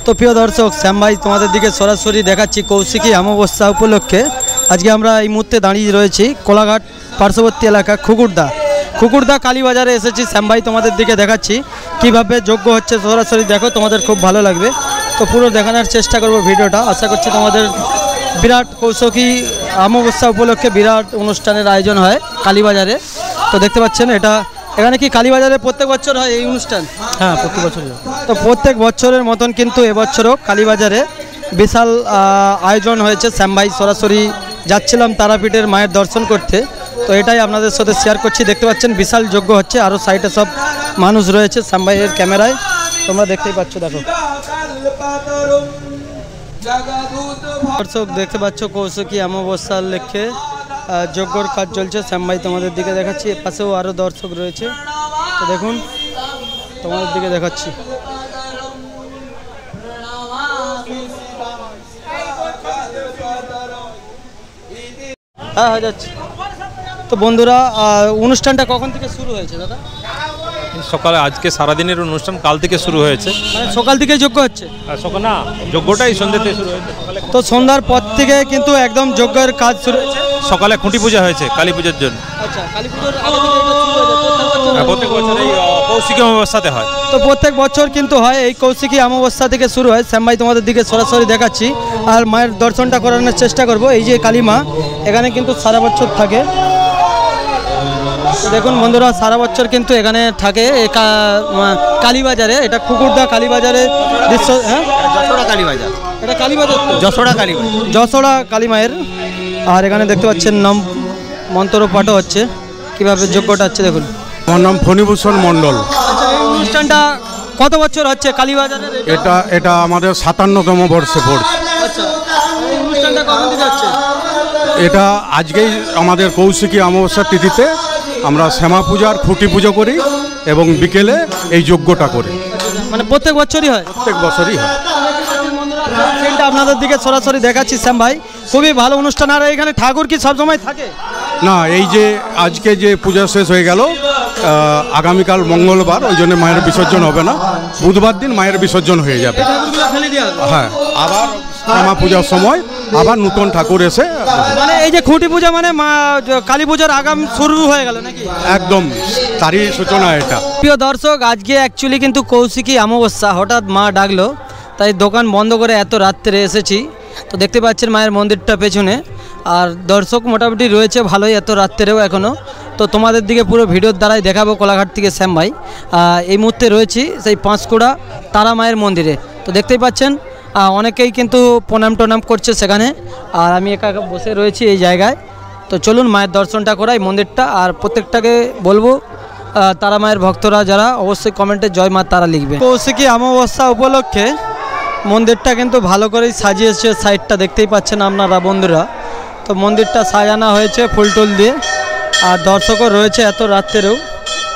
তো প্রিয় দর্শক, শ্যাম ভাই তোমাদের দিকে সরাসরি দেখাচ্ছি কৌশিকী অমাবস্যা উপলক্ষে। আজকে আমরা এই মুহূর্তে দাঁড়িয়ে রয়েছি কোলাঘাট পার্শ্ববর্তী এলাকা খুকুরদা কালীবাজারে এসেছি। শ্যাম ভাই তোমাদের দিকে দেখাচ্ছি কিভাবে যজ্ঞ হচ্ছে, সরাসরি দেখো, তোমাদের খুব ভালো লাগবে। তো পুরো দেখানোর চেষ্টা করব ভিডিওটা। আশা করছি তোমাদের বিরাট কৌশিকী অমাবস্যা উপলক্ষে বিরাট অনুষ্ঠানের আয়োজন হয় কালীবাজারে। তো দেখতে পাচ্ছেন এখানে কি কালীবাজারে প্রত্যেক বছর হয় এই অনুষ্ঠান? হ্যাঁ, প্রত্যেক বছর। তো প্রত্যেক বছরের মতন কিন্তু এবছরও কালীবাজারে বিশাল আয়োজন হয়েছে। শ্যাম ভাই সরাসরি যাচ্ছিলাম তারাপীঠের মায়ের দর্শন করতে, তো এটাই আপনাদের সাথে শেয়ার করছি। দেখতে পাচ্ছেন বিশাল যজ্ঞ হচ্ছে, আরও সাইডে সব মানুষ রয়েছে শ্যাম ভাইয়ের ক্যামেরায়, তোমরা দেখতেই পাচ্ছ। দেখো দর্শক, দেখতে পাচ্ছ কৌশিকী অমাবস্যার লক্ষ্যে যজ্ঞর কাজ চলছে। শ্যাম ভাই তোমাদের দিকে দেখাচ্ছি, এর পাশেও আরও দর্শক রয়েছে। তো দেখুন, তোমাদের দিকে দেখাচ্ছি। হ্যাঁ, হয়ে যাচ্ছে। তো বন্ধুরা, অনুষ্ঠানটা কখন থেকে শুরু হয়েছে দাদা? সকালে, আজকে সারাদিনের অনুষ্ঠান কাল থেকে শুরু হয়েছে। মানে সকাল থেকে যজ্ঞ হচ্ছে? সকাল না, যজ্ঞটাই সন্ধ্যা থেকে শুরু হয়েছে। তো সন্ধ্যার পর থেকে কিন্তু একদম যজ্ঞের কাজ শুরু হয়েছে। সকালে খুঁটি পূজা হয়েছে কালী পুজোর জন্য। আচ্ছা, কালী পুজোর আগে থেকে এটা শুরু হয়ে যায়? প্রত্যেক বছর এই কৌশিকী অমাবস্যাতে হয়। তো প্রত্যেক বছর কিন্তু হয়, এই কৌশিকী অমাবস্যা থেকে শুরু হয়। শ্যাম ভাই তোমাদের দিকে সরাসরি দেখাচ্ছি আর মায়ের দর্শনটা করানোর চেষ্টা করব। এই যে কালী মা এখানে কিন্তু সারা বছর থাকে। দেখুন বন্ধুরা, সারা বছর কিন্তু এখানে থাকে কালীবাজারে। এটা খুকুরদা কালীবাজারে দৃশ্য। হ্যাঁ, যশোড়া কালীবাজার। এটা কালীবাজার, যশোড়া কালীবাজার, যশোড়া কালী মায়ের। আর এখানে দেখতে পাচ্ছেন নাম মন্ত্র পাঠও হচ্ছে, কীভাবে যজ্ঞটা হচ্ছে দেখুন। আমার নাম ফণীভূষণ মণ্ডল। আচ্ছা, এই অনুষ্ঠানটা কত বছর হচ্ছে কালীবাজারের? এটা আমাদের 57তম বর্ষে পড়ছে। আচ্ছা, এই অনুষ্ঠানটা কখন থেকে হচ্ছে? এটা আজকেই আমাদের কৌশিকী অমাবস্যার তিথিতে আমরা শ্যামা পূজার খুঁটি পুজো করি এবং বিকেলে এই যজ্ঞটা করি। মানে প্রত্যেক বছরই হয়? প্রত্যেক বছরই হয়। সেটা আপনাদের দিকে সরাসরি দেখাচ্ছি শ্যাম ভাই, খুবই ভালো অনুষ্ঠান। আর এখানে ঠাকুর কি সবসময় থাকে? না, এই যে আজকে যে পূজা শেষ হয়ে গেল, আগামীকাল মঙ্গলবার, ওই জন্য মায়ের বিসর্জন হবে না। বুধবার দিন মায়ের বিসর্জন হয়ে যাবে। হ্যাঁ, আবার শ্যামা পূজার সময় আবার নতুন ঠাকুর এসে। মানে এই যে খুঁটি পূজা মানে মা কালী পূজার আগাম শুরু হয়ে গেল নাকি? একদম তারই সূচনা এটা। প্রিয় দর্শক, আজকে অ্যাকচুয়ালি কিন্তু কৌশিকী অমাবস্যা, হঠাৎ মা ডাকলো, তাই দোকান বন্ধ করে এত রাত্রে এসেছি। তো দেখতে পাচ্ছেন মায়ের মন্দিরটা পেছনে, আর দর্শক মোটামুটি রয়েছে ভালোই এত রাত্রেও এখনও। তো তোমাদের দিকে পুরো ভিডিওর দ্বারাই দেখাবো কোলাঘাট থেকে শ্যাম ভাই। এই মুহূর্তে রয়েছি সেই পাঁশকুড়া তারা মায়ের মন্দিরে। তো দেখতেই পাচ্ছেন অনেকেই কিন্তু প্রণাম করছে সেখানে, আর আমি একা বসে রয়েছি এই জায়গায়। তো চলুন মায়ের দর্শনটা করাই মন্দিরটা। আর প্রত্যেকটাকে বলবো তারা মায়ের ভক্তরা যারা, অবশ্যই কমেন্টে জয় মা তারা লিখবে। কৌশিকী অমাবস্যা উপলক্ষে মন্দিরটা কিন্তু ভালো করেই সাজিয়েছে, সাইডটা দেখতেই পাচ্ছেন আপনারা বন্ধুরা। তো মন্দিরটা সাজানো হয়েছে ফুল টুল দিয়ে, আর দর্শকও রয়েছে এত রাত্রেও।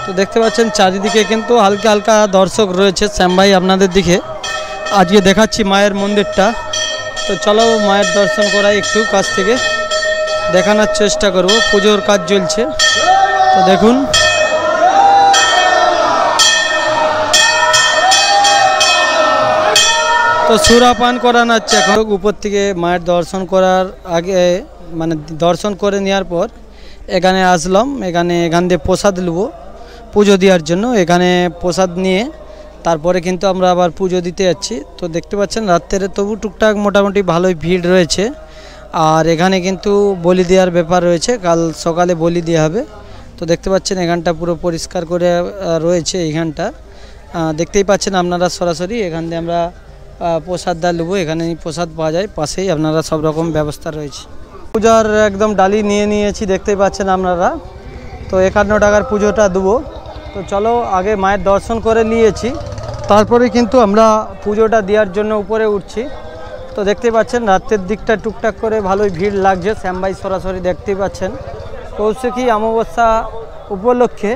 তো দেখতে পাচ্ছেন চারিদিকে কিন্তু হালকা হালকা দর্শক রয়েছে। শ্যাম ভাই আপনাদের দিকে আজকে দেখাচ্ছি মায়ের মন্দিরটা। তো চলো মায়ের দর্শন করাই, একটু কাছ থেকে দেখানোর চেষ্টা করব। পুজোর কাজ চলছে, তো দেখুন। তো সুরাপান করানো হচ্ছে এখন। উপর থেকে মায়ের দর্শন করার আগে, মানে দর্শন করে নেওয়ার পর এখানে আসলাম। এখান দিয়ে প্রসাদ নেব পুজো দেওয়ার জন্য। এখানে প্রসাদ নিয়ে তারপরে কিন্তু আমরা আবার পুজো দিতে যাচ্ছি। তো দেখতে পাচ্ছেন রাত্রে তবু টুকটাক মোটামুটি ভালোই ভিড় রয়েছে। আর এখানে কিন্তু বলি দেওয়ার ব্যাপার রয়েছে, কাল সকালে বলি দেওয়া হবে। তো দেখতে পাচ্ছেন এখানটা পুরো পরিষ্কার করে রয়েছে। এইখানটা দেখতেই পাচ্ছেন আপনারা সরাসরি। এখান দিয়ে আমরা প্রসাদ নেবো, এখানে প্রসাদ পাওয়া যায়, পাশেই আপনারা সব রকম ব্যবস্থা রয়েছে। পূজার একদম ডালি নিয়েছি, দেখতেই পাচ্ছেন আপনারা। তো 51 টাকার পুজোটা দেবো। তো চলো আগে মায়ের দর্শন করে নিয়েছি, তারপরে কিন্তু আমরা পুজোটা দেওয়ার জন্য উপরে উঠছি। তো দেখতে পাচ্ছেন রাতের দিকটা টুকটাক করে ভালোই ভিড় লাগছে। শ্যাম ভাই সরাসরি দেখতেই পাচ্ছেন কৌশিকী অমাবস্যা উপলক্ষে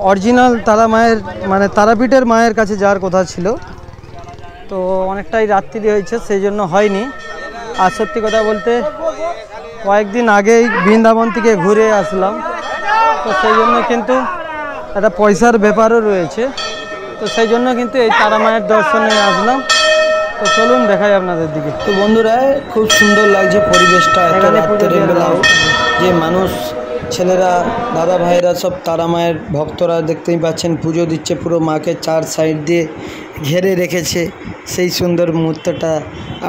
অরিজিনাল তারা মায়ের, মানে তারাপীঠের মায়ের কাছে যাওয়ার কথা ছিল। তো অনেকটাই রাত্রি হয়েছে, সেই জন্য হয়নি। আর সত্যি কথা বলতে কয়েকদিন আগেই বৃন্দাবন থেকে ঘুরে আসলাম, তো সেই জন্য কিন্তু একটা পয়সার ব্যাপারও রয়েছে। তো সেই জন্য কিন্তু এই তারা মায়ের দর্শনে আসলাম। তো চলুন দেখাই আপনাদের দিকে। তো বন্ধুরা খুব সুন্দর লাগছে পরিবেশটা, এত রাত্রের বেলাও যে মানুষ ছেলেরা দাদা ভাইরা সব তারা মায়ের ভক্তরা দেখতেই পাচ্ছেন পুজো দিচ্ছে, পুরো মাকে চার সাইড দিয়ে ঘেরে রেখেছে। সেই সুন্দর মুহূর্তটা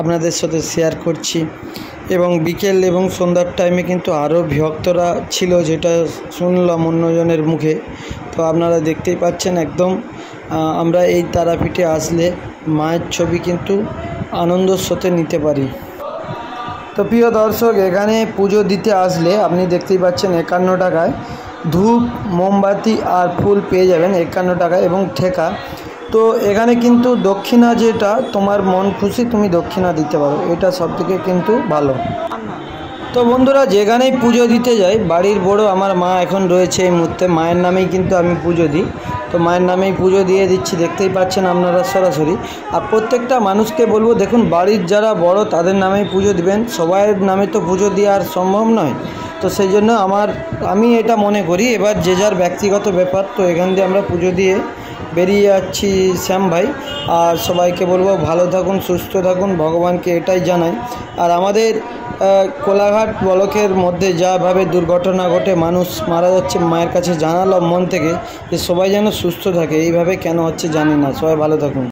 আপনাদের সাথে শেয়ার করছি। এবং বিকেল এবং সন্ধ্যার টাইমে কিন্তু আরও ভক্তরা ছিল, যেটা শুনলাম অন্যজনের মুখে। তো আপনারা দেখতেই পাচ্ছেন একদম আমরা এই তারাপীঠে আসলে মায়ের ছবি কিন্তু আনন্দের সাথে নিতে পারি। তো প্রিয় দর্শক, এখানে পুজো দিতে আসলে আপনি দেখতেই পাচ্ছেন 51 টাকায় ধূপ, মোমবাতি আর ফুল পেয়ে যাবেন 51 টাকায় এবং ঠেকা। তো এখানে কিন্তু দক্ষিণা, যেটা তোমার মন খুশি তুমি দক্ষিণা দিতে পারো, এটা সবথেকে কিন্তু ভালো। তো বন্ধুরা, যেখানেই পুজো দিতে যাই, বাড়ির বড় আমার মা এখন রয়েছে এই মুহূর্তে, মায়ের নামেই কিন্তু আমি পুজো দিই। তো মায়ের নামেই পুজো দিয়ে দিচ্ছি, দেখতেই পাচ্ছেন আপনারা সরাসরি। আর প্রত্যেকটা মানুষকে বলবো, দেখুন বাড়ির যারা বড় তাদের নামেই পুজো দিবেন, সবাইয়ের নামে তো পুজো দেওয়া আর সম্ভব নয়। তো সেই জন্য আমি এটা মনে করি, এবার যে যার ব্যক্তিগত ব্যাপার। তো এখান দিয়ে আমরা পুজো দিয়ে বেরিয়ে যাচ্ছি শ্যাম ভাই। আর সবাইকে বলবো ভালো থাকুন, সুস্থ থাকুন, ভগবানকে এটাই জানাই। আর আমাদের কোলাঘাট ব্লকের মধ্যে যাভাবে দুর্ঘটনা ঘটে, মানুষ মারা যাচ্ছে, মায়ের কাছে জানালাম মন থেকে যে সবাই যেন সুস্থ থাকে। এইভাবে কেন হচ্ছে জানি না, সবাই ভালো থাকুন।